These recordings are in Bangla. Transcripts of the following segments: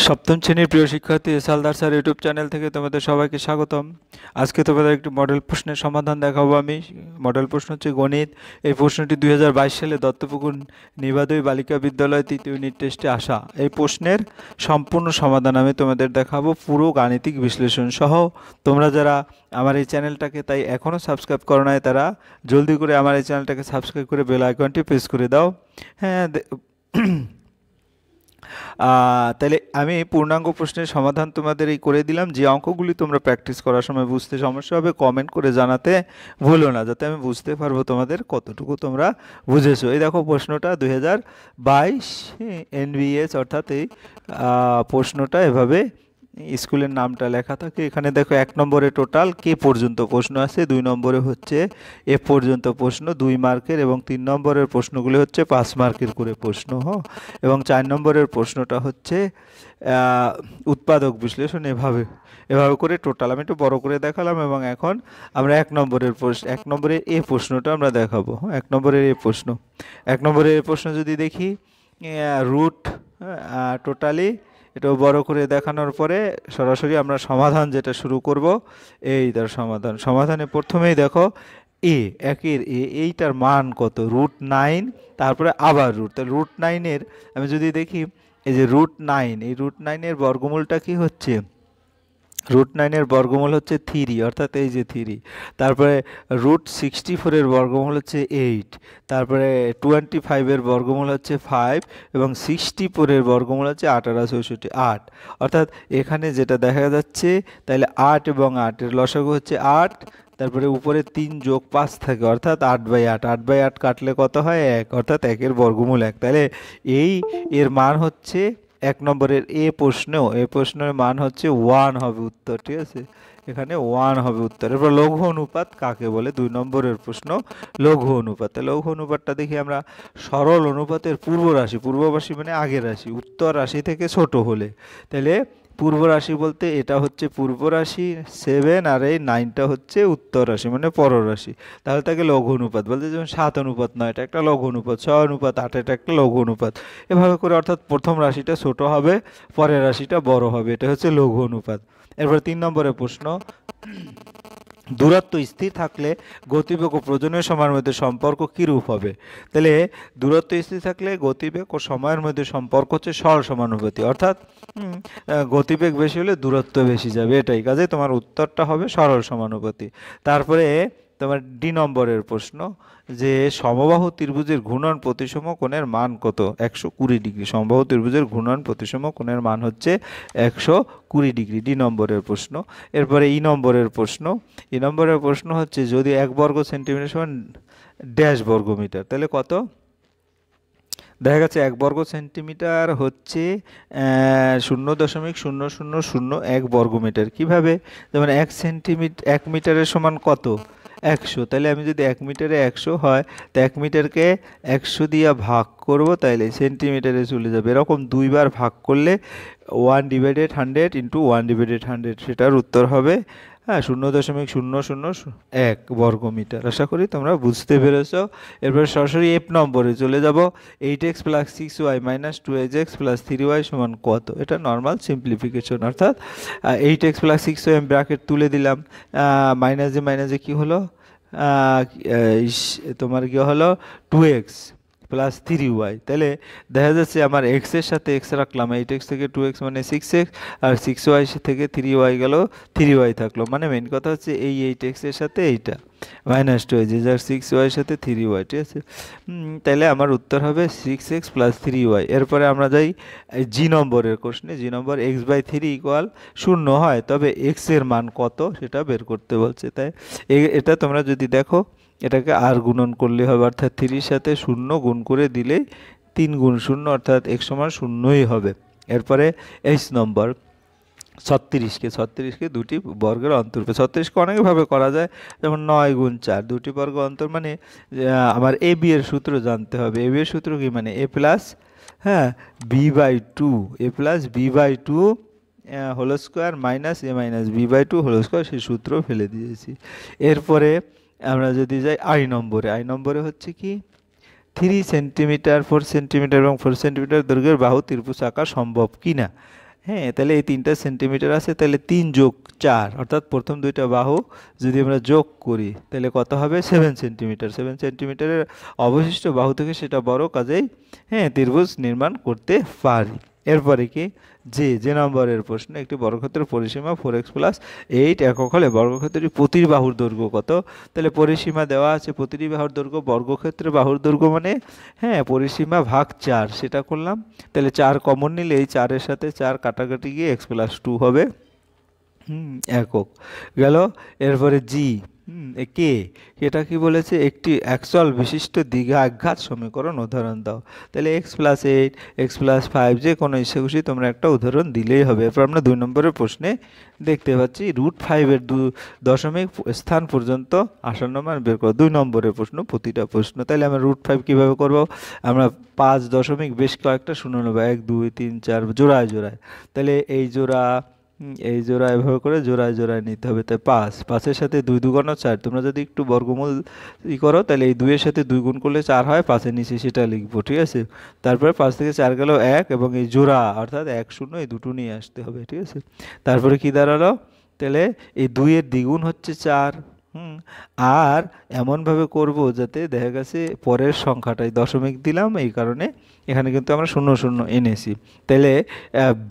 সপ্তম শ্রেণীর প্রিয় শিক্ষার্থী সালদার স্যার ইউটিউব চ্যানেল থেকে তোমাদের সবাইকে স্বাগতম। আজকে তোমাদের একটি মডেল প্রশ্নের সমাধান দেখাবো আমি। মডেল প্রশ্ন হচ্ছে গণিত। এই প্রশ্নটি 2022 সালে দত্তপুকুর নিবাদী বালিকা বিদ্যালয় তৃতীয় ইউনিট টেস্টে আসা। এই প্রশ্নের সম্পূর্ণ সমাধান আমি তোমাদের দেখাবো, পুরো গাণিতিক বিশ্লেষণ সহ। তোমরা যারা আমার এই চ্যানেলটাকে তাই এখনও সাবস্ক্রাইব করো নাই, তারা জলদি করে আমার এই চ্যানেলটাকে সাবস্ক্রাইব করে বেল আইকনটি প্রেস করে দাও। হ্যাঁ, তাহলে আমি পূর্ণাঙ্গ প্রশ্নের সমাধান তোমাদের এই করে দিলাম। যে অঙ্কগুলি তোমরা প্র্যাকটিস করার সময় বুঝতে সমস্যা হবে কমেন্ট করে জানাতে ভুলো না, যাতে আমি বুঝতে পারবো তোমাদের কতটুকু তোমরা বুঝেছো। এই দেখো প্রশ্নটা 2022 এনবিএস, অর্থাৎ এই প্রশ্নটা এভাবে স্কুলের নামটা লেখা থাকে। এখানে দেখো 1 নম্বরে টোটাল কে পর্যন্ত প্রশ্ন আছে, 2 নম্বরে হচ্ছে এ পর্যন্ত প্রশ্ন 2 মার্কের, এবং 3 নম্বরের প্রশ্নগুলি হচ্ছে 5 মার্কের করে প্রশ্ন, এবং 4 নম্বরের প্রশ্নটা হচ্ছে উৎপাদক বিশ্লেষণ। এভাবে করে টোটাল আমি একটু বড় করে দেখালাম। এবং এখন আমরা 1 নম্বরের এ প্রশ্নটা আমরা দেখাবো। 1 নম্বরের এ প্রশ্ন, 1 নম্বরের এ প্রশ্ন যদি দেখি, রুট টোটালি এটাও বড় করে দেখানোর পরে সরাসরি আমরা সমাধান যেটা শুরু করব। এই তার সমাধানে প্রথমেই দেখো এ, একের এ, এইটার মান কত, √9, তারপরে আবার রুট। তাহলে √9-এর আমি যদি দেখি, এই যে √9, এই √9-এর বর্গমূলটা কি হচ্ছে, √9-এর বর্গমূল হচ্ছে 3, অর্থাৎ এই যে 3। তারপরে √64-এর বর্গমূল হচ্ছে 8, তারপরে 25-এর বর্গমূল হচ্ছে 5, এবং 64-এর বর্গমূল হচ্ছে 8 অর্থাৎ এখানে যেটা দেখা যাচ্ছে, তাহলে 8 এবং 8-এর লসাগু হচ্ছে 8, তারপরে উপরে 3 যোগ 5 থাকে, অর্থাৎ 8/8, 8/8 কাটলে কত হয়, 1, অর্থাৎ 1-এর বর্গমূল 1। তাহলে এর মান হচ্ছে 1 নম্বরের এ প্রশ্নের মান হচ্ছে 1 হবে উত্তর, ঠিক আছে, এখানে 1 হবে উত্তর। এরপর লঘু অনুপাত কাকে বলে, 2 নম্বরের প্রশ্ন লঘু অনুপাত। লঘু অনুপাতটা দেখি আমরা, সরল অনুপাতের পূর্ব রাশি মানে আগের রাশি, উত্তর রাশি থেকে ছোট হলে। তাহলে পূর্ব রাশি বলতে এটা হচ্ছে পূর্ব রাশি 7, আর এই 9টা হচ্ছে উত্তর রাশি মানে পর রাশি। তাহলে তাকে লঘু অনুপাত বলতে, যেমন 7:9 এটা একটা লঘু অনুপাত, 6:8 এটা একটা লঘু অনুপাত। এভাবে করে অর্থাৎ প্রথম রাশিটা ছোট হবে, পরের রাশিটা বড় হবে, এটা হচ্ছে লঘু অনুপাত। এরপর 3 নম্বরের প্রশ্ন, দূরত্ব স্থির থাকলে গতিবেগ ও প্রয়োজনীয় সময়ের মধ্যে সম্পর্ক কীরূপ হবে। তাহলে দূরত্ব স্থির থাকলে গতিবেগ ও সময়ের মধ্যে সম্পর্ক হচ্ছে সরল সমানুপাতি, অর্থাৎ গতিবেগ বেশি হলে দূরত্ব বেশি যাবে, এটাই কাজে তোমার উত্তরটা হবে সরল সমানুপাতি। তারপরে তোমার ডি নম্বরের প্রশ্ন, যে সমবাহু ত্রিভুজের ঘূর্ণন প্রতিসম কোণের মান কত, 120 ডিগ্রি। সমবাহু ত্রিভুজের ঘূর্ণন প্রতিসম কোণের মান হচ্ছে 120 ডিগ্রি, ডি নম্বরের প্রশ্ন। এরপরে ই নম্বরের প্রশ্ন হচ্ছে, যদি 1 বর্গ সেন্টিমিটার সমান ড্যাশ বর্গমিটার, তাহলে কত, দেখা গেছে 1 বর্গ সেন্টিমিটার হচ্ছে 0.0001 বর্গমিটার। কিভাবে, যেমন 1 মিটারের সমান কত, 100। তাহলে আমি যদি 1 মিটারে 100 হয়, তো 1 মিটারকে 100 দিয়ে ভাগ করব, তাইলে সেন্টিমিটারে চলে যাবে। এরকম 2 বার ভাগ করলে 1/100 × 1/100, সেটার উত্তর হবে 0.001 বর্গমিটার। আশা করি তোমরা বুঝতে পেরেছ। এরপর সরাসরি এফ নম্বরে চলে যাব। 8x + 6y - 2x + 3y সমান কত, এটা নর্মাল সিম্পলিফিকেশন, অর্থাৎ 8x + 6y আমি ব্র্যাকেট তুলে দিলাম, মাইনাসে কি হলো, তোমার কি হলো 2x + 3y। তাহলে দেখা যাচ্ছে আমার x এর সাথে x রাখলাম, 8x থেকে 2x মানে 6x, আর 6y থেকে 3y গেল, 3y থাকলো। মানে মেন কথা হচ্ছে এই 8x এর সাথে এইটা -2y, যে যার 6y এর সাথে 3y, ঠিক আছে। তাহলে আমার উত্তর হবে 6x + 3y। এরপরে আমরা যাই জি নম্বরের কোশ্চেনে। জি নম্বর, x/3 = 0 হয়, তবে x এর মান কত সেটা বের করতে বলছে। তাই এটা তোমরা যদি দেখো, এটাকে আর গুণন করলে হবে, অর্থাৎ 3-র সাথে 0 গুণ করে দিলেই 3 × 0 অর্থাৎ x = 0ই হবে। এরপরে এইচ নম্বর, 36কে দুটি বর্গের অন্তরূপে, 36কে অনেকভাবে করা যায়, যেমন 9 × 4 দুটি বর্গ অন্তর, মানে আমার এ বি এর সূত্র জানতে হবে। এ বি এর সূত্র কি, মানে a + b/2, whole square minus a - b/2 whole square, সেই সূত্র ফেলে দিয়েছি। এরপরে আমরা যদি যাই আই নম্বরে হচ্ছে কি, 3 সেন্টিমিটার 4 সেন্টিমিটার এবং 4 সেন্টিমিটার দৈর্ঘ্যের বাহু ত্রিভুজ আঁকা সম্ভব কিনা। হ্যাঁ, তাহলে এই 3টা সেন্টিমিটার আছে, তাহলে 3 যোগ 4 অর্থাৎ প্রথম দুইটা বাহু যদি আমরা যোগ করি তাহলে কত হবে 7 সেন্টিমিটার। 7 সেন্টিমিটারের অবশিষ্ট বাহু থেকে সেটা বড়, কাজেই হ্যাঁ ত্রিভুজ নির্মাণ করতে পারি। এরপরে কি যে নম্বরের প্রশ্ন, একটি বর্গক্ষেত্রের পরিসীমা 4x + 8 একক হলে বর্গক্ষেত্রটি প্রতিটি বাহুর দৈর্ঘ্য কত? তাহলে পরিসীমা দেওয়া আছে, প্রতিটি বাহুর দৈর্ঘ্য, বর্গক্ষেত্রে বাহুর দৈর্ঘ্য মানে হ্যাঁ পরিসীমা ভাগ 4, সেটা করলাম। তাহলে 4 কমন নিলে এই 4-এর সাথে 4 কাটাকাটি গিয়ে x + 2 হবে একক গেল। এরপরে জি কে, এটা কি বলেছে, একটি একচল বিশিষ্ট দ্বিঘাত সমীকরণ উদাহরণ দাও। তাহলে x + 8 x + 5 যে কোনো ইচ্ছে খুশি তোমরা একটা উদাহরণ দিলেই হবে। এরপর আমরা 2 নম্বরের প্রশ্নে দেখতে পাচ্ছি √5 এর দশমিক স্থান পর্যন্ত আসন্ন মান বের করো। 2 নম্বরের প্রশ্ন, প্রতিটা প্রশ্ন। তাহলে আমরা √5 কিভাবে করব? আমরা 5 দশমিক বেশ কয়েকটা শূন্য নেব, 1 2 3 4 জোড়ায় জোড়ায়। তাহলে এই জোড়া এই জোড়া এভাবে করে জোড়ায় জোড়ায় নিতে হবে। তাই 5-5-এর সাথে 2 × 2 = 4। তোমরা যদি একটু বর্গমূল করো তাহলে এই 2-এর সাথে 2 গুণ করলে 4 হয়, 5-এর নিচে সেটা লিখবো, ঠিক আছে। তারপরে 5 থেকে 4 গেল 1 এবং এই জোড়া অর্থাৎ 1 0 এই দুটো নিয়ে আসতে হবে, ঠিক আছে। তারপরে কি দাঁড়ালো, তাহলে এই 2-এর দ্বিগুণ হচ্ছে 4। আর এমনভাবে করব যাতে দেখা গেছে পরের সংখ্যাটাই দশমিক দিলাম, এই কারণে এখানে কিন্তু আমরা 0 0 এনেছি। তাহলে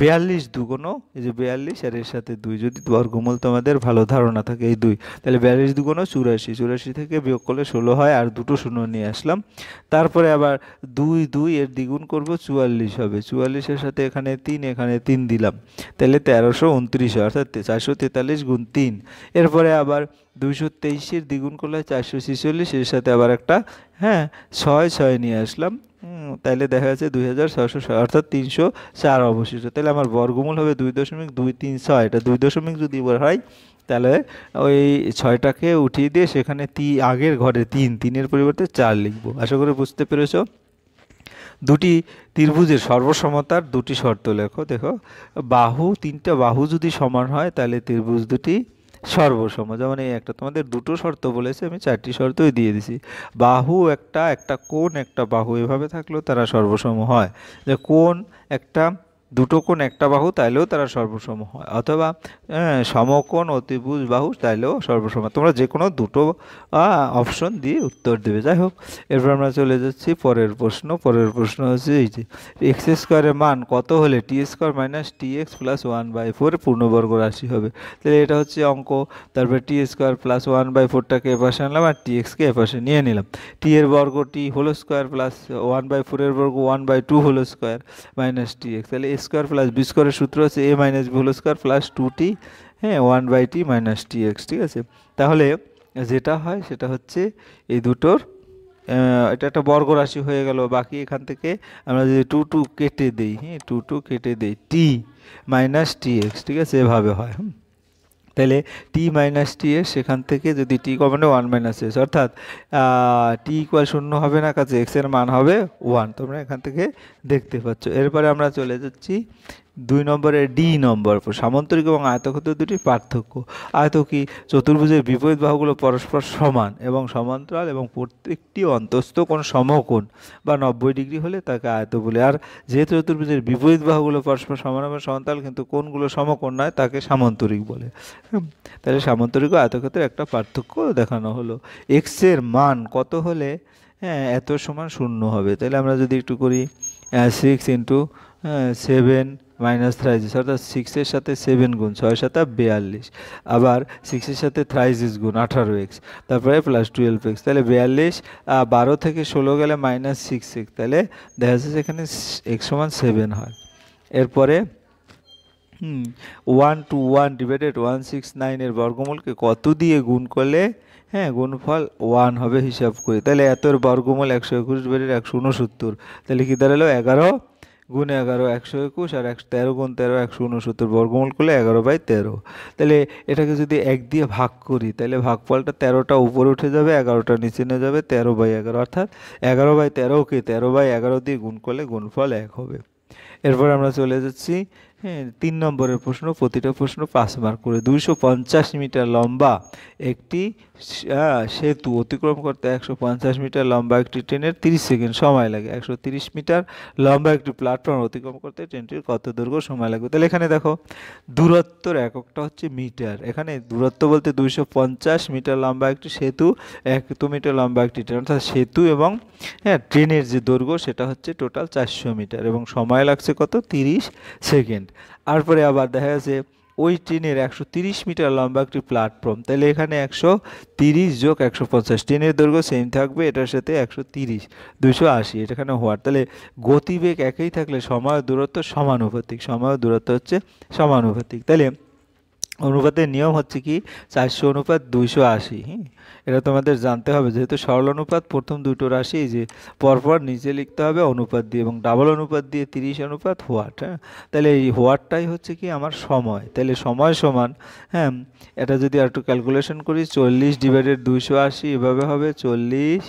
42 2 এই যে 42 আর এর সাথে 2, যদি বর্গমূল তোমাদের ভালো ধারণা থাকে এই 2, তাহলে 42 2 84, 84 থেকে বিয়োগ করলে 16 হয়, আর দুটো শূন্য নিয়ে আসলাম। তারপরে আবার 2 2 এর দ্বিগুণ করব 44 হবে, 44-এর সাথে এখানে 3 দিলাম, তাহলে 1329 হয়, অর্থাৎ 443 × 3। এরপরে আবার 223-এর দ্বিগুণ করলে 446, এর সাথে আবার একটা 6 নিয়ে আসলাম, তাহলে দেখা যাচ্ছে 2606 অর্থাৎ 304 অবশিষ্ট। তাহলে আমার বর্গমূল হবে 2.236। এটা 2 দশমিক যদি হয় তাহলে ওই 6টাকে উঠিয়ে দিয়ে সেখানে আগের ঘরে 3-3-এর পরিবর্তে 4 লিখবো। আশা করি বুঝতে পেরেছ। দুটি ত্রিভুজের সর্বসমতার দুটি শর্ত লেখো। দেখো, তিনটা বাহু যদি সমান হয় তাহলে ত্রিভুজ দুটি সর্বসম। যেমন এই একটা তোমাদের দুটো শর্ত বলেছে, আমি 4টি শর্তই দিয়ে দিছি। বাহু একটা কোণ একটা বাহু এভাবে থাকলেও তারা সর্বসম হয়। যে কোণ একটা, দুটো কোণ একটা বাহু, তাইলেও তারা সর্বসম হয়। অথবা সমকোণ অতিভুজ বাহু, তাইলেও সর্বসম। তোমরা যে কোনো দুটো অপশন দিয়ে উত্তর দেবে। যাই হোক, এরপর আমরা চলে যাচ্ছি পরের প্রশ্ন। পরের প্রশ্ন হচ্ছে এই যে x² এর মান কত হলে t² - tx + 1/4 পূর্ণবর্গ রাশি হবে। তাহলে এটা হচ্ছে অঙ্ক। তারপরে t² + 1/4টাকে এপাশে আনলাম আর tx-কে এপাশে নিয়ে নিলাম। t এর বর্গ t² + 1/4 এর বর্গ 1/2² - tx। তাহলে a² + b² এর সূত্র হচ্ছে a - b² + 2t 1/t - tx, ঠিক আছে। তাহলে যেটা হয় সেটা হচ্ছে এই দুটোর এটা একটা বর্গ রাশি হয়ে গেল। বাকি এখান থেকে আমরা যদি 2 কেটে দিই, 2 কেটে দিই t - tx, ঠিক আছে, এভাবে হয়। তাহলে t - tx, সেখান থেকে যদি t কমনে 1 - s, অর্থাৎ t = 0 হবে না, কাছে x এর মান হবে 1। তোমরা এখান থেকে দেখতে পাচ্ছ। এরপরে আমরা চলে যাচ্ছি 2 নম্বরের ডি নম্বর, সামান্তরিক এবং আয়তক্ষেত্রের দুটি পার্থক্য। আয়ত কি? চতুর্ভুজের বিপরীত বাহুগুলো পরস্পর সমান এবং সমান্তরাল এবং প্রত্যেকটি অন্তস্থ কোণ সমকোণ বা 90 ডিগ্রি হলে তাকে আয়ত বলে। আর যে চতুর্ভুজের বিপরীত বাহুগুলো পরস্পর সমান এবং সমান্তরাল কিন্তু কোণগুলো সমকোণ নয়, তাকে সামান্তরিক বলে। তাহলে সামান্তরিক ও আয়তক্ষেত্রের একটা পার্থক্য দেখানো হলো। এক্স এর মান কত হলে এত সমান 0 হবে। তাহলে আমরা যদি একটু করি 6 × 7 - 30, অর্থাৎ 6-এর সাথে 7 গুণ 6 × 7 = 42, আবার 6-এর সাথে 30 গুণ 18x, তারপরে +12x। তাহলে 42 12 থেকে 16 গেলে -6x, তাহলে দেখা যাচ্ছে এখানে x = 7 হয়। এরপরে 121 / 169 এর বর্গমূলকে কত দিয়ে গুণ করলে গুণফল 1 হবে হিসাব করি। তাহলে এতর বর্গমূল 121 / 169, তাহলে কি দাঁড়ালো 11 × 11 121, আর 13 × 13 169, বর্গমূল করলে 11/13। তাহলে এটাকে যদি 1 দিয়ে ভাগ করি তাহলে ভাগফলটা 13টা উপরে উঠে যাবে, 11টা নিচে নিয়ে যাবে, 13/11, অর্থাৎ 11/13কে 13/11 দিয়ে গুণ করলে গুণফল 1 হবে। এরপর আমরা চলে যাচ্ছি 3 নম্বরের প্রশ্ন। প্রতিটা প্রশ্ন 5 মার্ক করে। 250 মিটার লম্বা একটি সেতু অতিক্রম করতে 150 মিটার লম্বা একটি ট্রেনের 30 সেকেন্ড সময় লাগে। 130 মিটার লম্বা একটি প্ল্যাটফর্ম অতিক্রম করতে ট্রেনটির কত দৈর্ঘ্য সময় লাগবে? তাহলে এখানে দেখো দূরত্বর এককটা হচ্ছে মিটার। এখানে দূরত্ব বলতে 250 মিটার লম্বা একটি সেতু, 1 মিটার লম্বা একটি ট্রেন, অর্থাৎ সেতু এবং ট্রেনের যে দৈর্ঘ্য সেটা হচ্ছে টোটাল 400 মিটার এবং সময় লাগছে কত? 30 সেকেন্ড। তারপরে আবার দেখা যাচ্ছে ওই ট্রেনের 130 মিটার লম্বা একটি প্ল্যাটফর্ম, তাহলে এখানে 130 যোগ 150, ট্রেনের দৈর্ঘ্য সেম থাকবে, এটার সাথে 130, 280, এটা এখানে হওয়ার। তাহলে গতিবেগ একই থাকলে সময় ও দূরত্ব সমানুপাতিক, সময় ও দূরত্ব হচ্ছে সমানুপাতিক। তাহলে অনুপাতের নিয়ম হচ্ছে কি 400 অনুপাত 280। এটা তোমাদের জানতে হবে, যেহেতু সরল অনুপাত প্রথম দুটো রাশি এই যে পরপর নিচে লিখতে হবে অনুপাত দিয়ে, এবং ডাবল অনুপাত দিয়ে 30 অনুপাত হোয়াট। তাহলে এই হোয়াটটাই হচ্ছে কি আমার সময়। তাহলে সময় সমান, এটা যদি আর একটু ক্যালকুলেশন করি 40 ডিভাইডেড 280 এভাবে হবে, 40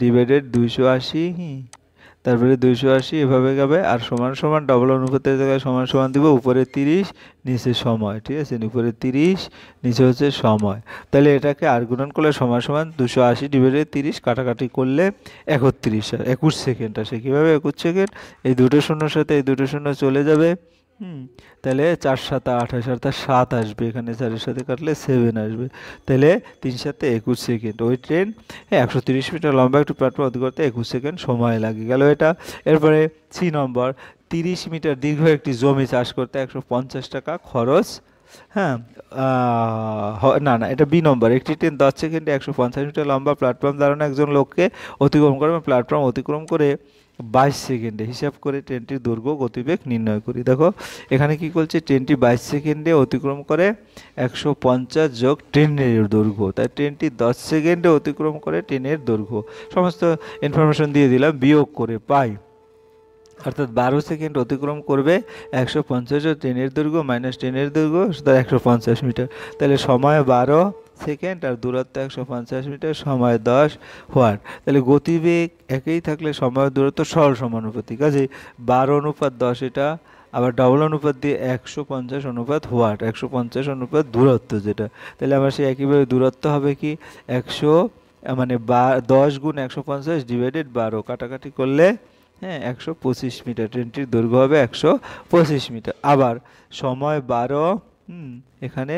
ডিভাইডেড 280, তারপরে 280 এভাবে যাবে, আর সমান সমান ডবল অনুপাতের জায়গায় সমান সমান দিব, উপরে 30 নিচে সময়, ঠিক আছে, উপরে 30 নিচে হচ্ছে সময়। তাহলে এটাকে আর গুণন করলে সমান সমান 280 ডিভাইডেড 30, কাটাকাটি করলে 21 সেকেন্ড আসে। কীভাবে 21 সেকেন্ড? এই দুটো শূন্যর সাথে এই দুটো শূন্য চলে যাবে, তাহলে 4 7 28, অর্থাৎ 7 আসবে, এখানে 4-এর সাথে কাটলে 7 আসবে। তাহলে 3 7 21 সেকেন্ড। ওই ট্রেন 130 মিটার লম্বা একটু প্ল্যাটফর্ম অতিক্রম করতে 21 সেকেন্ড সময় লাগে গেল এটা। এরপরে সি নম্বর, 30 মিটার দীর্ঘ একটি জমি চাষ করতে 150 টাকা খরচ। না, এটা বি নম্বর। একটি ট্রেন 10 সেকেন্ডে 150 মিটার লম্বা প্ল্যাটফর্ম দাঁড়ানো একজন লোককে অতিক্রম করে, প্ল্যাটফর্ম অতিক্রম করে 22 সেকেন্ডে, হিসাব করে ট্রেনটির দৈর্ঘ্য গতিবেগ নির্ণয় করি। দেখো এখানে কি করছে, ট্রেনটি 22 সেকেন্ডে অতিক্রম করে 150 যোগ ট্রেনের দৈর্ঘ্য, তাই ট্রেনটি 10 সেকেন্ডে অতিক্রম করে ট্রেনের দৈর্ঘ্য সমস্ত ইনফরমেশন দিয়ে দিলাম, বিয়োগ করে পাই, অর্থাৎ 12 সেকেন্ড অতিক্রম করবে 150 ট্রেনের দৈর্ঘ্য মাইনাস ট্রেনের দৈর্ঘ্য, সুতরাং 150 মিটার। তাহলে সময় 12 সেকেন্ড আর দূরত্ব 150 মিটার, সময় 10 হোয়াট। তাহলে গতিবেগ একই থাকলে সময় দূরত্ব সরল সমানুপাতিক, কাজে 12 অনুপাত 10 এটা, আবার ডবল অনুপাত দিয়ে 150 অনুপাত হোয়াট, 150 অনুপাত দূরত্ব যেটা। তাহলে আমার সেই একইভাবে দূরত্ব হবে কি 100 মানে 10 গুণ 150 ডিভাইডেড 12, কাটাকাটি করলে 125 মিটার, ট্রেনটির দৈর্ঘ্য হবে 125 মিটার। আবার সময় 12, এখানে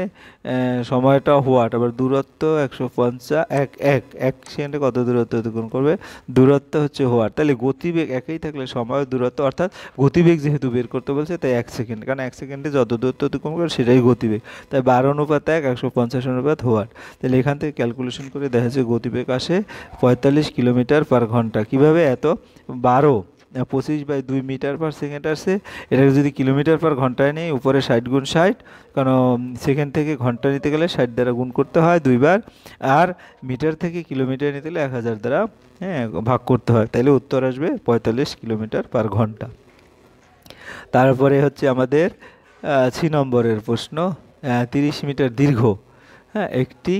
সময়টা হোয়াট, আবার দূরত্ব 150, এক সেকেন্ডে কত দূরত্ব অতিক্রম করবে, দূরত্ব হচ্ছে হোয়াট। তাহলে গতিবেগ একই থাকলে সময় দূরত্ব, অর্থাৎ গতিবেগ যেহেতু বের করতে বলছে তাই 1 সেকেন্ড, কারণ 1 সেকেন্ডে যত দূরত্ব অতিক্রম করে সেটাই গতিবেগ, তাই 12 অনুপাত 1, 150 অনুপাত হোয়াট। তাহলে এখান থেকে ক্যালকুলেশন করে দেখা যাচ্ছে গতিবেগ আসে 45 কিলোমিটার পার ঘন্টা। কীভাবে? এত 25/2 মিটার পার সেকেন্ড আসছে, এটাকে যদি কিলোমিটার পার ঘন্টায় নেই, উপরে 60 গুণ 60, কারণ সেকেন্ড থেকে ঘন্টা নিতে গেলে 60 দ্বারা গুণ করতে হয় 2 বার, আর মিটার থেকে কিলোমিটার নিতে গেলে 1000 দ্বারা ভাগ করতে হয়, তাইলে উত্তর আসবে 45 কিলোমিটার পার ঘন্টা। তারপরে হচ্ছে আমাদের 6 নম্বরের প্রশ্ন, 30 মিটার দীর্ঘ একটি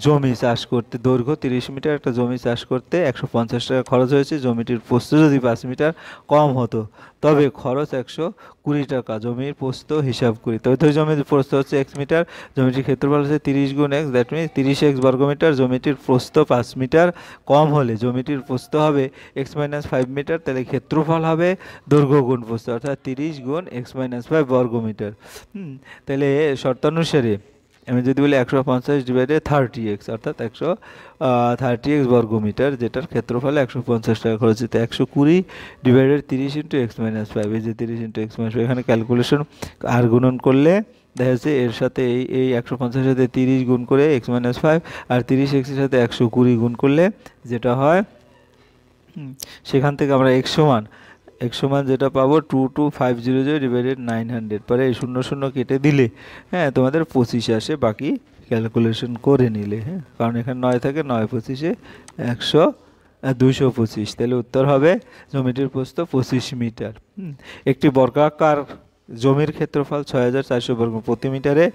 জমি চাষ করতে, দৈর্ঘ্য 30 মিটার একটা জমি চাষ করতে 150 টাকা খরচ হয়েছে। জমিটির প্রস্থ যদি 5 মিটার কম হতো তবে খরচ 120 টাকা। জমির প্রস্থ হিসাব করি, তবে জমির প্রস্থ হচ্ছে x মিটার, জমিটির ক্ষেত্রফল হচ্ছে 30 গুণ x, দ্যাট মিনস 30x বর্গমিটার। জমিটির প্রস্থ 5 মিটার কম হলে জমিটির প্রস্থ হবে x - 5 মিটার, তাহলে ক্ষেত্রফল হবে দৈর্ঘ্য গুণ প্রস্থ, অর্থাৎ 30 গুণ x - 5 বর্গমিটার। তাহলে শর্তানুসারে আমি যদি বলি 150 ডিভাইডেড 30x, অর্থাৎ 130x বর্গমিটার, যেটার ক্ষেত্রফলে 150 টাকা খরচ হচ্ছে। 120 ডিভাইডেড 30 ইন্টু x - 5, এই যে 30 ইন্টু x - 5, এখানে ক্যালকুলেশন আর গুণন করলে দেখা যাচ্ছে এর সাথে এই 150 সাথে 30 গুণ করে x - 5 আর 30x এর সাথে 120 গুণ করলে যেটা হয়, সেখান থেকে আমরা x সমান যেটা পাবো 22500 ডিভাইডেড 900, পরে এই 0 0 কেটে দিলে তোমাদের 25 আসে, বাকি ক্যালকুলেশন করে নিলে, কারণ এখানে 9 থাকে, 9 25 225, তাহলে উত্তর হবে জমিটির প্রস্থ 25 মিটার। একটি বর্গাকার জমির ক্ষেত্রফল 6400 বর্গ, প্রতি মিটারে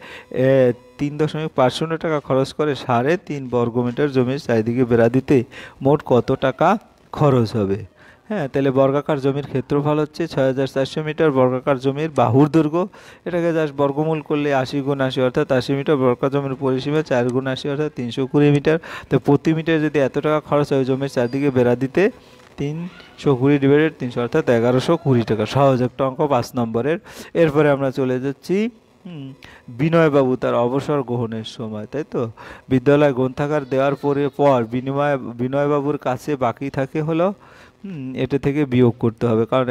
3.50 টাকা খরচ করে 3.5 বর্গমিটার জমির চারিদিকে বেড়া দিতে মোট কত টাকা খরচ হবে? হ্যাঁ, তাহলে বর্গাকার জমির ক্ষেত্রফল হচ্ছে 6400 মিটার, বর্গাকার জমির বাহুর দৈর্ঘ্য, এটাকে জাস্ট বর্গমূল করলে 80 গুণ 80 অর্থাৎ 80 মিটার, বর্গাকার জমির পরিসীমা 4 গুণ 80 অর্থাৎ 320 মিটার। তো প্রতি মিটার যদি এত টাকা খরচ হয় জমির চারদিকে বেড়া দিতে, 320 ডিভাইডেড 300 অর্থাৎ 1120 টাকা। সহজ একটা অঙ্ক 5 নম্বরের। এরপরে আমরা চলে যাচ্ছি বিনয়বাবু তার অবসর গ্রহণের সময়, তাই তো। বিদ্যালয় গ্রন্থাগার দেওয়ার পর বিনয়বাবুর কাছে বাকি থাকে হলো এটা থেকে বিয়োগ করতে হবে, কারণ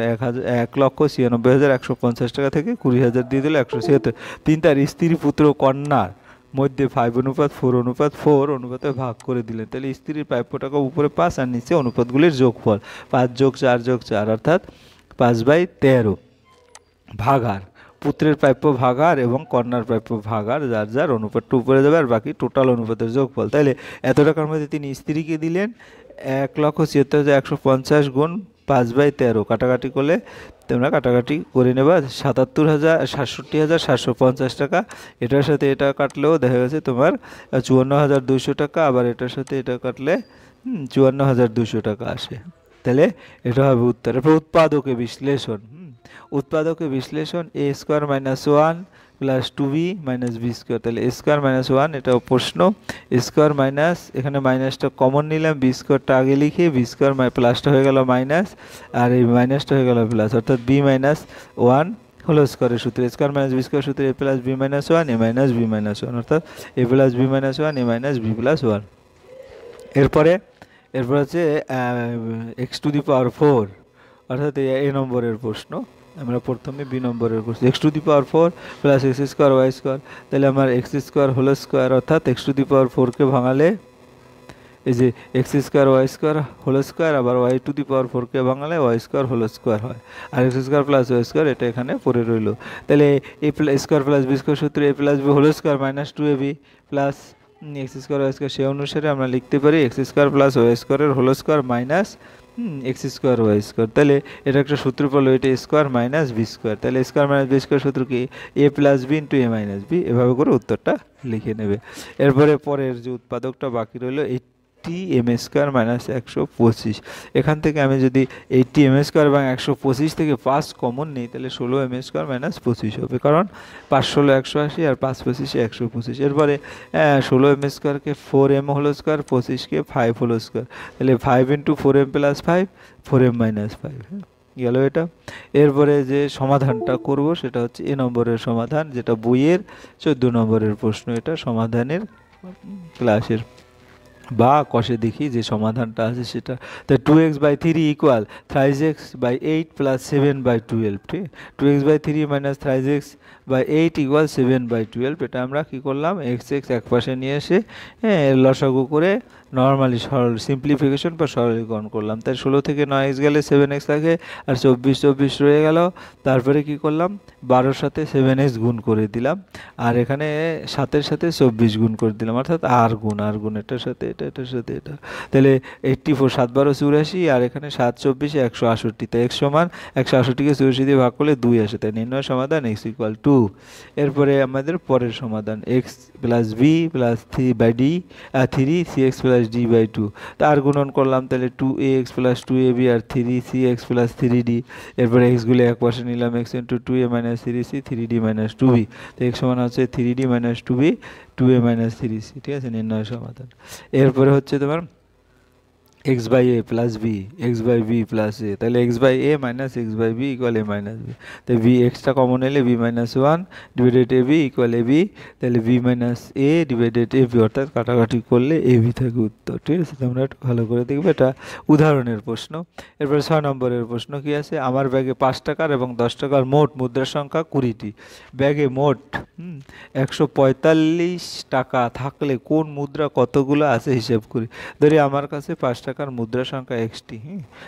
1,96,150 টাকা থেকে 20,000 দিয়ে দিলে 176। তার স্ত্রী পুত্র কন্যার মধ্যে 5:4 অনুপাতে ভাগ করে দিলেন। তাহলে স্ত্রীর প্রাপ্য টাকা উপরে 5 আর নিচে অনুপাতগুলির যোগফল 5+4+4 অর্থাৎ 5/13 ভাগার পুত্রের প্রাপ্য ভাগার এবং কন্যার প্রাপ্য ভাগার, যার যার অনুপাতটা উপরে যাবে আর বাকি টোটাল অনুপাতের যোগফল। তাইলে এত টাকার মধ্যে তিনি স্ত্রীকে দিলেন 1,76,150 গুণ 5/13, কাটাকাটি করলে তোমরা কাটাকাটি করে নেবা 67,750 টাকা। এটার সাথে এটা কাটলেও দেখা গেছে তোমার 54,200 টাকা, আবার এটার সাথে এটা কাটলে 54,200 টাকা আসে। তাহলে এটা হবে উত্তর। এরপর উৎপাদকে বিশ্লেষণ। উৎপাদকে বিশ্লেষণ a² - 1 + 2b - b²। তাহলে a² - 1 এটাও প্রশ্ন, স্কোয়ার মাইনাস, এখানে মাইনাসটা কমন নিলাম, b² আগে লিখে b² প্লাসটা হয়ে গেল মাইনাস আর এই মাইনাসটা হয়ে গেল প্লাস, অর্থাৎ b - 1 হোল স্কোয়ারের সূত্র, a² - b² সূত্র a + b - 1 a - b - 1 অর্থাৎ a + b - 1 a - b + 1। এরপরে হচ্ছে x⁴ অর্থাৎ এ নম্বরের প্রশ্ন। আমরা প্রথমে বি নম্বরের প্রশ্ন x⁴ + x² y²। তাহলে আমার x² হোল স্কোয়ার অর্থাৎ x⁴ কে ভাঙালে এই যে x² y² হোল স্কোয়ার, আবার y⁴ কে ভাঙালে y² হোল স্কোয়ার হয়, আর x² + y² এটা এখানে পড়ে রইল। তাহলে a² + b² সূত্র a + b whole square - 2ab plus x² y² সে অনুসারে আমরা লিখতে পারি x² + y² এর whole square minus x² y²। তাহলে এটা একটা সূত্র পেলো, এটা a² - b²। তাহলে a² - b² সূত্র কি a + b × a - b, এভাবে করে উত্তরটা লিখে নেবে। এরপরে পরের যে উৎপাদকটা বাকি রইল 80m² - 125। এখান থেকে আমি যদি 80m² এবং 125 থেকে 5 কমন নিই তাহলে 16m² - 25 হবে, কারণ 5 × 16 180 আর 5 × 25 125। এরপরে 16m² কে 4m হোল স্কোয়ার, 25 কে 5 হোল স্কোয়ার, তাহলে 5 × 4m + 5 4m - 5 গেল এটা। এরপরে যে সমাধানটা করব সেটা হচ্ছে এ নম্বরের সমাধান, যেটা বইয়ের 14 নম্বরের প্রশ্ন। এটা সমাধানের ক্লাসের বা কষে দেখি যে সমাধানটা আছে সেটা। তো 2x/3 = 3x/8 + 7/12, ঠিক। 2x/3 - 3x/8 = 7/12। এটা আমরা কি করলাম, x এক পাশে নিয়ে এসে লসাগু করে নর্মালি সিম্পলিফিকেশন বা সরলীকরণ করলাম। তাই 16 থেকে 9x গেলে 7x থাকে আর 24 রয়ে গেল। তারপরে কি করলাম, 12-র সাথে 7x গুণ করে দিলাম আর এখানে 7-এর সাথে 24 গুণ করে দিলাম, অর্থাৎ আর গুণ এটার সাথে এটার সাথে এটা। তাহলে 84 7 12 84 আর এখানে 7 24 168। তাই x সমান 168কে 84 দিয়ে ভাগ করলে 2 আসে। তাই নির্ণয় সমাধান x = 2। এরপরে আমাদের পরের সমাধান x + b + 3/d 3cx + d/2। তার গুণন করলাম, তাহলে 2ax + 2ab আর 3cx + 3d। এরপরে x গুলো এক পাশে নিলাম, x × 2a - 3c 3d - 2b। তো x সমান হচ্ছে 3d - 2b 2a - 3c, ঠিক আছে, নির্ণয় সমাধান। এরপরে হচ্ছে তোমার x/a + b x/b + a, তাহলে x/a - x/b = a - b। তাই b xটা কমন এলে b - 1 ডিভাইডেড ab = ab, তাহলে b - a ডিভাইডেড ab অর্থাৎ কাটাকাটি করলে ab থাকে উত্তর, ঠিক আছে। তোমরা একটু ভালো করে দেখবে, এটা উদাহরণের প্রশ্ন। এরপরে 6 নম্বরের প্রশ্ন কি আছে, আমার ব্যাগে 5 টাকার এবং 10 টাকার মোট মুদ্রার সংখ্যা 20টি। ব্যাগে মোট 145 টাকা থাকলে কোন মুদ্রা কতগুলো আছে হিসেব করি। ধরি আমার কাছে 5 টাকার মুদ্রা সংখ্যা x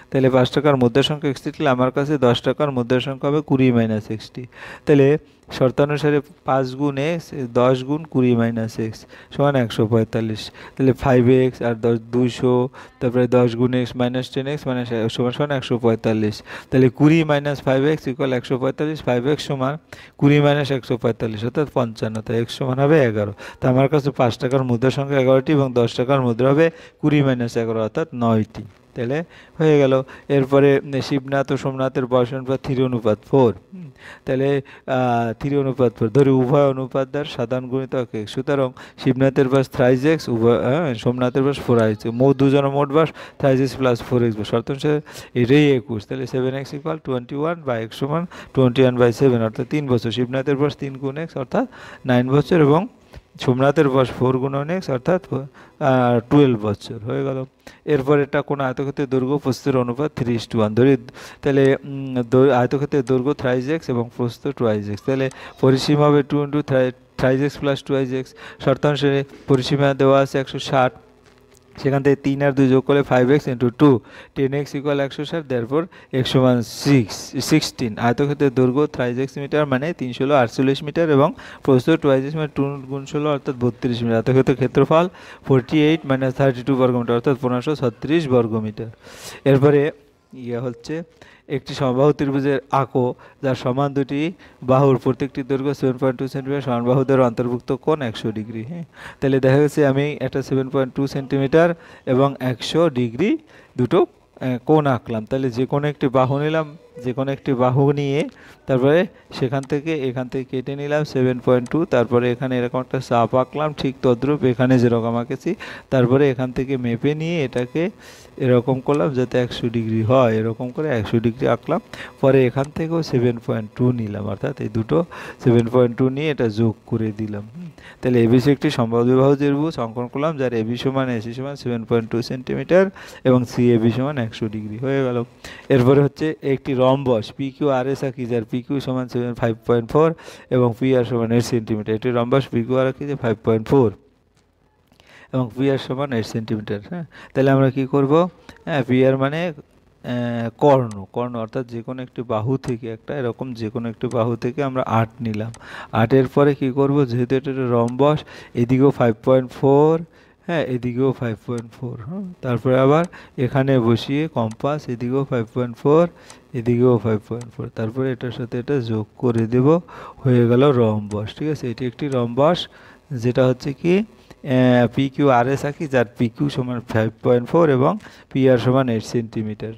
তাহলে 5 টাকার মুদ্রা সংখ্যা x থাকলে আমার কাছে 10 টাকার মুদ্রা সংখ্যা হবে 20 - x। তাহলে শর্তানুসারে 5 গুণ x 10 গুণ 20 - x সমান 145। তাহলে 5x আর 200, তারপরে 10 গুণ x - 10x সমান 145। তাহলে 20 - 5x = 145, 5x সমান 20 - 145 অর্থাৎ 55। তাই x সমান হবে 11। তা আমার কাছে 5 টাকার মুদ্রা সংখ্যা 11টি এবং 10 টাকার মুদ্রা হবে 20 - 11 অর্থাৎ 9টি। তাহলে হয়ে গেল। এরপরে শিবনাথ ও সোমনাথের বয়স অনুপাত 3:4। তাহলে 3:4 ধরি উভয় অনুপাত দ্বার সাধারণ গুণিতক x, সুতরাং শিবনাথের বয়স থ্রাইস এক্স, উভয় সোমনাথের বয়স 4x, দুজনের মোট বয়স থ্রাইস এক্স প্লাস 4x। শর্ত অনুসারে এটাই 21, তাহলে 7x ইকুয়াল 21 বা x সমান 21/7 অর্থাৎ 3 বছর। শিবনাথের বয়স 3 গুণ x অর্থাৎ 9 বছর এবং সোমনাথের বয়স 4 গুণন x অর্থাৎ 12 বছর হয়ে গেল। এরপর এটা কোন আয়তক্ষেত্রের দৈর্ঘ্য প্রস্থের অনুপাত 3:1 ধরি, তাহলে আয়তক্ষেত্রের দৈর্ঘ্য থ্রাইস এক্স এবং প্রস্থ 2x। তাহলে পরিসীমা হবে 2 into thrice x plus 2x। শর্তানুসারে পরিসীমা দেওয়া আছে 160, সেখান থেকে 3 আর 2 যোগ করলে 5x into 2 10x equal 160, দেরপর x সমান 16। আয়তক্ষেত্রের দৈর্ঘ্য থ্রাইস এক্স মিটার মানে 316 48 মিটার এবং প্রস্থ 2x মানে 2 গুণ 16 অর্থাৎ 32 মিটার। আয়তক্ষেত্রের ক্ষেত্রফল 48 - 32 বর্গমিটার অর্থাৎ 1536 বর্গমিটার। এরপরে হচ্ছে একটি সমবাহু ত্রিভুজের আঁকো যার সমান দুটি বাহুর প্রত্যেকটি দৈর্ঘ্য 7.2 সেন্টিমিটার, সমান বাহুদের অন্তর্ভুক্ত কোণ 100 ডিগ্রি। হ্যাঁ, তাহলে দেখা গেছে আমি একটা 7.2 সেন্টিমিটার এবং 100 ডিগ্রি দুটো কোণ আঁকলাম। তাহলে যে কোনো একটি বাহু নিলাম, যে কোনো একটি বাহু নিয়ে তারপরে সেখান থেকে এখান থেকে কেটে নিলাম 7.2, তারপরে এখানে এরকম একটা চাপ আঁকলাম ঠিক তদ্রূপ এখানে যেরকম আঁকেছি, তারপরে এখান থেকে মেপে নিয়ে এটাকে এরকম করলাম যাতে 100 ডিগ্রি হয়, এরকম করে 100 ডিগ্রি আঁকলাম। পরে এখান থেকেও 7.2 নিলাম, অর্থাৎ এই দুটো 7.2 নিয়ে এটা যোগ করে দিলাম। তাহলে এবিসি একটি সমবাহু ত্রিভুজ অঙ্কন করলাম যার এবি সমান এসি সমান 7.2 সেন্টিমিটার এবং সি এবি সমান 100 ডিগ্রি হয়ে গেল। এরপরে হচ্ছে একটি rhombus P Q R S আঁকি যার পি কিউ সমান 5.4 এবং পি আর সমান 8 সেন্টিমিটার। একটি রম্বস পি কিউ আর আঁকি যে 5.4 এবং পি আর সমান 8 সেন্টিমিটার। হ্যাঁ, তাহলে আমরা কি করব, হ্যাঁ পি আর মানে কর্ণ অর্থাৎ যে কোনো একটি বাহু থেকে একটা এরকম যে কোনো একটি বাহু থেকে আমরা 8 নিলাম। 8-এর পরে কি করব, যেহেতু এটা রম্বস এদিকেও 5.4, হ্যাঁ এদিকেও 5.4, হ্যাঁ তারপরে আবার এখানে বসিয়ে কম্পাস এদিকেও 5.4 এদিকেও 5.4, তারপরে এটার সাথে এটা যোগ করে দেব, হয়ে গেল রম্বস। ঠিক আছে, এটি একটি রম্বস যেটা হচ্ছে কি পি কিউ আর এস আঁকি যার পি কিউ সমান 5.4 এবং পি আর সমান 8 সেন্টিমিটার।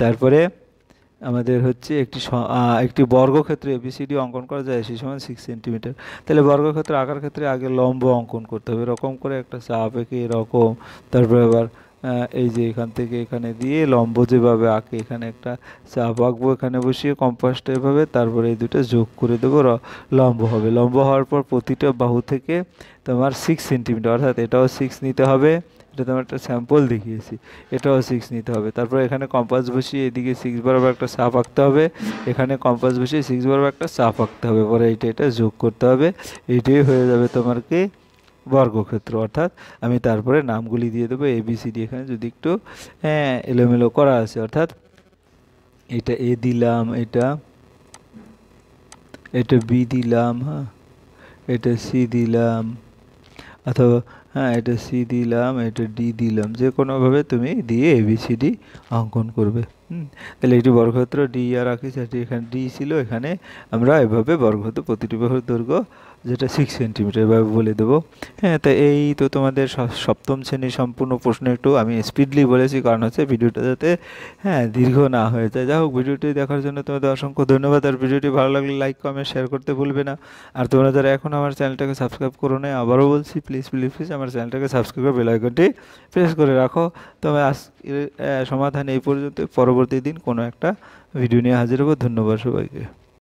তারপরে আমাদের হচ্ছে একটি বর্গক্ষেত্র এবিসিডি অঙ্কন করা যায় এসি সমান 6 সেন্টিমিটার। তাহলে বর্গক্ষেত্র আঁকার ক্ষেত্রে আগে লম্ব অঙ্কন করতে হবে, এরকম করে একটা চাপ এঁকে এরকম, তারপরে আবার এই যে এখান থেকে এখানে দিয়ে লম্ব যেভাবে আঁকে এখানে একটা চাপ আঁকবো, এখানে বসিয়ে কম্পাসটা এভাবে, তারপরে এই দুটো যোগ করে দেবো, লম্ব হবে। লম্ব হওয়ার পর প্রতিটা বাহু থেকে তোমার 6 সেন্টিমিটার অর্থাৎ এটাও 6 নিতে হবে, এটা তোমার একটা স্যাম্পল দেখিয়েছি, এটাও 6 নিতে হবে। তারপর এখানে কম্পাস বসিয়ে এদিকে 6 বরাবর একটা চাপ আঁকতে হবে, এখানে কম্পাস বসিয়ে 6 বরাবর একটা চাপ আঁকতে হবে, পরে এটা যোগ করতে হবে, এইটাই হয়ে যাবে তোমার কি বর্গক্ষেত্র। অর্থাৎ আমি তারপরে নামগুলি দিয়ে দেবো এবিসিডি, এখানে যদি একটু এলোমেলো করা আছে, অর্থাৎ এটা এ দিলাম, এটা বি দিলাম, হ্যাঁ এটা সি দিলাম, অথবা হ্যাঁ এটা সি দিলাম, এটা ডি দিলাম, যে কোনোভাবে তুমি দিয়ে এবিসিডি অঙ্কন করবে। তাহলে এটি বর্গক্ষেত্র ডি আর আঁকি, সেটি এখানে ডি ছিল, এখানে আমরা এভাবে বর্গক্ষেত্র প্রতিটি বাহুর দৈর্ঘ্য যেটা 6 সেন্টিমিটার এভাবে বলে দেবো। হ্যাঁ, তো এই তো তোমাদের সপ্তম শ্রেণীর সম্পূর্ণ প্রশ্ন, একটু আমি স্পিডলি বলেছি কারণ হচ্ছে ভিডিওটা যাতে দীর্ঘ না হয়ে যায়। যাই হোক, ভিডিওটি দেখার জন্য তোমাদের অসংখ্য ধন্যবাদ। আর ভিডিওটি ভালো লাগলে লাইক কমেন্ট শেয়ার করতে ভুলবে না। আর তোমরা যারা এখন আমার চ্যানেলটাকে সাবস্ক্রাইব করো না, আবারও বলছি প্লিজ আমার চ্যানেলটাকে সাবস্ক্রাইব করে বেল আইকনটি প্রেস করে রাখো। তবে আজকের সমাধান এই পর্যন্ত, পরবর্তী দিন কোনো একটা ভিডিও নিয়ে হাজির হবো। ধন্যবাদ সবাইকে।